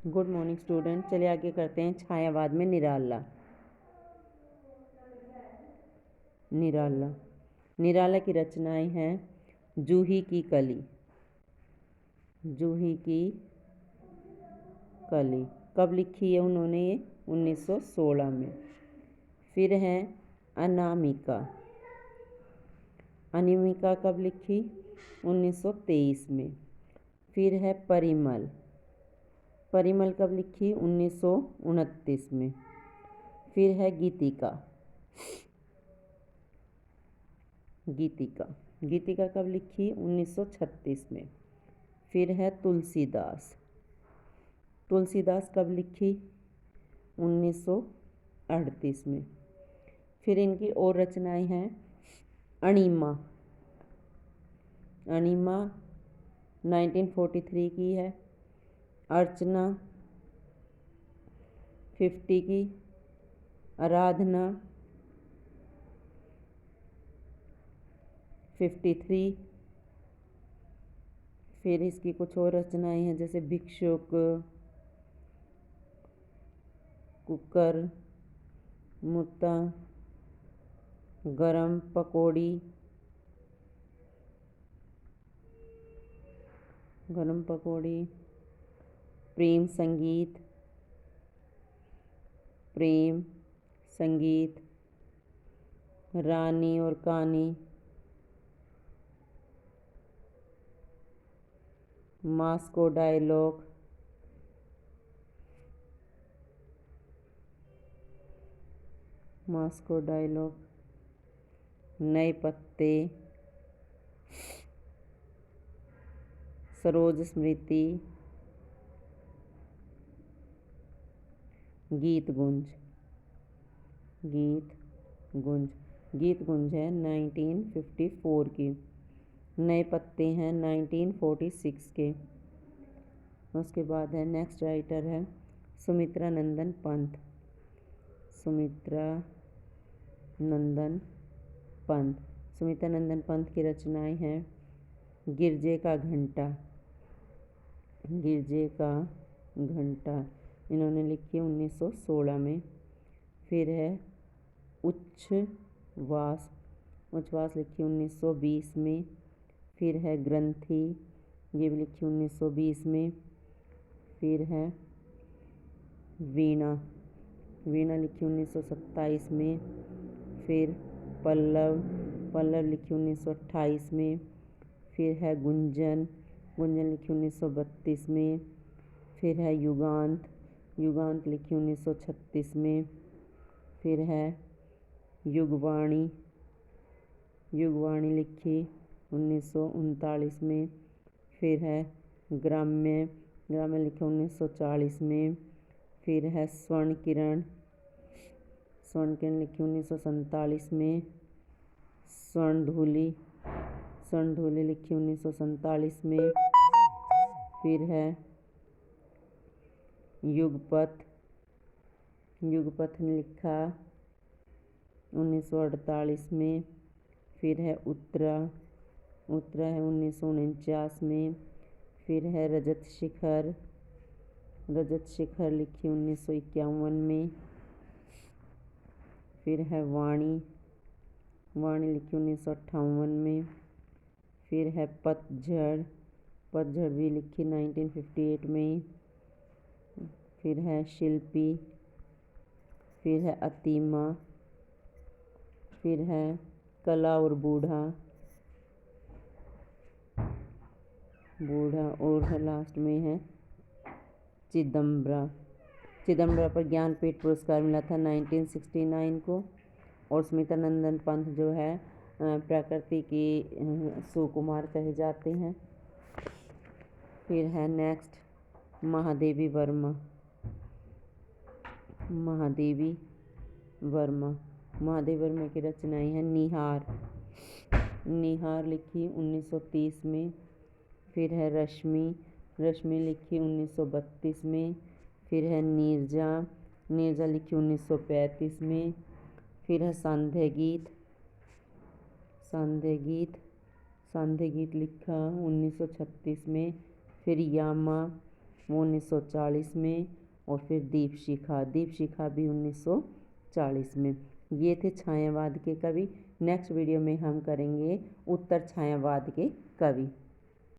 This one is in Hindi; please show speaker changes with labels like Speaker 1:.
Speaker 1: Good morning student. चलिए आगे करते हैं छायावाद में निराला। निराला निराला की रचनाएं हैं जूही की कली। जूही की कली कब लिखी है उन्होंने? ये 1916 में। फिर है अनामिका। अनामिका कब लिखी? 1923 में। फिर है परिमल। परिमल कब लिखी? 1929 में। फिर है गीतिका। गीतिका गीतिका कब लिखी? 1936 में। फिर है तुलसीदास। तुलसीदास कब लिखी? 1938 में। फिर इनकी और रचनाएं हैं अणिमा। अणिमा 1943 की है। अर्चना 50 की। आराधना 53। फिर इसकी कुछ और रचनाएं हैं जैसे भिक्षुक, कुकर, मुत्ता, गरम पकौड़ी, प्रेम संगीत, रानी और कहानी, मास्को डायलॉग, नए पत्ते, सरोज स्मृति, गीत गुंज है 1954 की। नए पत्ते हैं 1946 के। उसके बाद है नेक्स्ट राइटर है सुमित्रा नंदन पंत। सुमित्रा नंदन पंत की रचनाएं हैं गिरजे का घंटा। इन्होंने लिखी 1916 में। फिर है उच्छ्वास लिखी 1920 में। फिर है ग्रंथि, ये भी लिखी 1920 में। फिर है वीणा लिखी 1927 में। फिर पल्लव लिखी 1928 में। फिर है गुंजन लिखी 1932 में। फिर है युगांत लिखी 1936 में। फिर है युगवाणी लिखी 1939 में। फिर है ग्राम्य लिखी 1940 में। फिर है स्वर्ण किरण लिखी 1947 में। स्वर्णधूलि लिखी 1947 में। फिर है युगपथ ने लिखा 1948 में। फिर है उत्तरा है 1949 में। फिर है रजत शिखर लिखी 1951 में। फिर है वाणी लिखी 1958 में। फिर है पतझड़ भी लिखी 1958 में। फिर है शिल्पी। फिर है अतीमा। फिर है कला और बूढ़ा और है लास्ट में है चिदम्बरा पर ज्ञानपीठ पुरस्कार मिला था 1969 को। और सुमित्रा नंदन पंत जो है प्रकृति की सुकुमार कहे जाते हैं। फिर है नेक्स्ट महादेवी वर्मा की रचनाएं हैं निहार लिखी 1930 में। फिर है रश्मि लिखी 1932 में। फिर है नीरजा लिखी 1935 में। फिर है सांध्य गीत लिखा 1936 में। फिर यामा वो 1940 में। और फिर दीपशिखा भी 1940 में। ये थे छायावाद के कवि। नेक्स्ट वीडियो में हम करेंगे उत्तर छायावाद के कवि।